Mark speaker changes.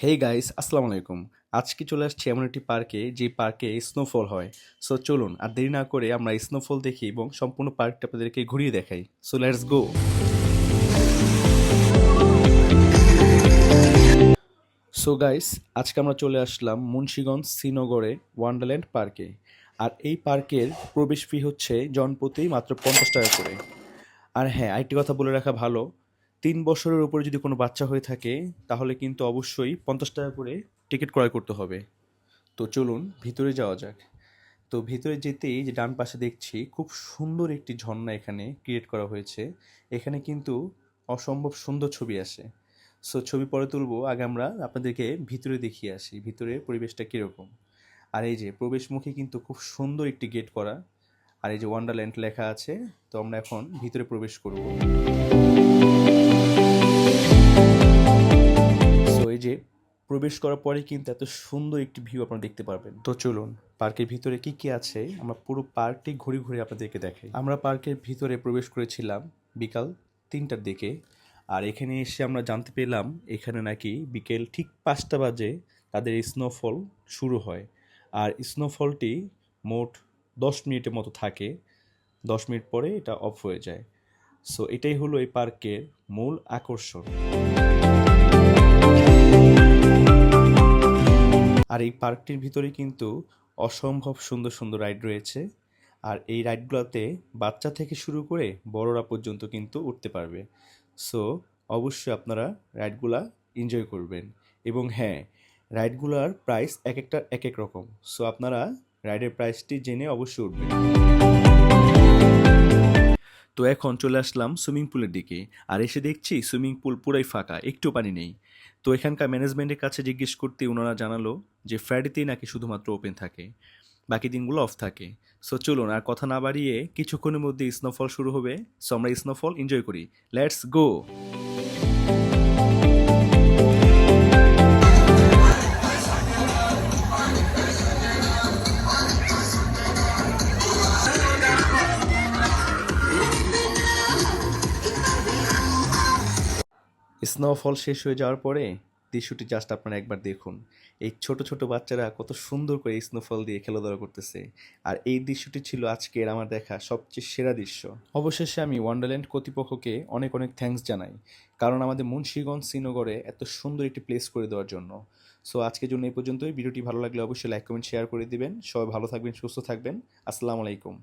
Speaker 1: Hey guys, আসসালামু আলাইকুম। আজকে চলে আসছি এমন একটি পার্কে যে পার্কে স্নোফল হয়। সো চলুন আর দেরি না করে আমরা স্নোফল দেখি এবং সম্পূর্ণ পার্কটা আপনাদেরকে ঘুরিয়ে দেখাই। So let's go. So guys, আজকে আমরা চলে আসলাম মুন্সিগঞ্জ শ্রীনগরে ওয়ান্ডারল্যান্ড পার্কে। আর এই পার্কের প্রবেশ ফি হচ্ছে জনপ্রতি মাত্র 50 টাকা করে। আর হ্যাঁ, আরেকটি কথা বলে রাখা ভালো, 3 বছরের উপরে যদি কোনো বাচ্চা হয়ে থাকে তাহলে কিন্তু অবশ্যই 50 টাকা করে টিকিট ক্রয় করতে হবে। তো চলুন ভিতরে যাওয়া যাক। তো ভিতরে যেতেই যে ডান পাশে দেখছি খুব সুন্দর একটি ঝর্ণা এখানে ক্রিয়েট করা হয়েছে। এখানে কিন্তু অসম্ভব সুন্দর ছবি আসে। সো ছবি পরে তুলবো, আগে আমরা আপনাদেরকে ভিতরে দেখিয়ে আসি ভিতরে পরিবেশটা কীরকম। আর এই যে প্রবেশমুখে কিন্তু খুব সুন্দর একটি গেট করা, আর এই যে ওয়ান্ডারল্যান্ড লেখা আছে। তো আমরা এখন ভিতরে প্রবেশ করব। সো এই যে প্রবেশ করার পরে কিন্তু এত সুন্দর একটি ভিউ আপনারা দেখতে পারবেন। তো চলুন পার্কের ভিতরে কি কি আছে আমরা পুরো পার্কটি ঘুরে ঘুরে আপনাদেরকে দেখাই। আমরা পার্কের ভিতরে প্রবেশ করেছিলাম বিকাল 3টার দিকে। আর এখানে এসে আমরা জানতে পেলাম এখানে নাকি বিকেল ঠিক 5টা বাজে তাদের স্নোফল শুরু হয়। আর স্নোফলটি মোট 10 মিনিটের মতো থাকে, 10 মিনিট পরে এটা অফ হয়ে যায়। সো এটাই হলো এই পার্কের মূল আকর্ষণ। আর এই পার্কটির ভিতরে কিন্তু অসম্ভব সুন্দর সুন্দর রাইড রয়েছে। আর এই রাইডগুলোতে বাচ্চা থেকে শুরু করে বড়রা পর্যন্ত কিন্তু উঠতে পারবে। সো অবশ্যই আপনারা রাইডগুলা এনজয় করবেন। এবং হ্যাঁ, রাইডগুলার প্রাইস এক একটা এক এক রকম। সো আপনারা রাইডের প্রাইসটি জেনে অবশ্যই উঠবেন। তো এখন চলে আসলাম সুইমিং পুলের দিকে। আর এসে দেখছি সুইমিং পুল পুরাই ফাঁকা, একটু পানি নেই। তো এখানকার ম্যানেজমেন্টের কাছে জিজ্ঞেস করতে ওনারা জানালো যে ফ্রাইডেতেই নাকি শুধুমাত্র ওপেন থাকে, বাকি দিনগুলো অফ থাকে। সো চলুন আর কথা না বাড়িয়ে কিছুক্ষণের মধ্যে স্নোফল শুরু হবে। সো আমরা স্নোফল এনজয় করি। Let's go. স্নোফল শেষ হয়ে যাওয়ার পরে দৃশ্যটি জাস্ট আপনারা একবার দেখুন। এই ছোট ছোট বাচ্চারা কত সুন্দর করে স্নোফল দিয়ে খেলাধুলা করতেছে। আর এই দৃশ্যটি ছিল আজকের আমার দেখা সবচেয়ে সেরা দৃশ্য। অবশেষে আমি ওয়ান্ডারল্যান্ড কর্তৃপক্ষকে অনেক অনেক থ্যাঙ্কস জানাই, কারণ আমাদের মুন্সিগঞ্জ শ্রীনগরে এত সুন্দর একটি প্লেস করে দেওয়ার জন্য। সো আজকের জন্য এই পর্যন্তই। ভিডিওটি ভালো লাগলে অবশ্যই লাইক কমেন্ট শেয়ার করে দিবেন। সবাই ভালো থাকবেন, সুস্থ থাকবেন। আসসালামু আলাইকুম।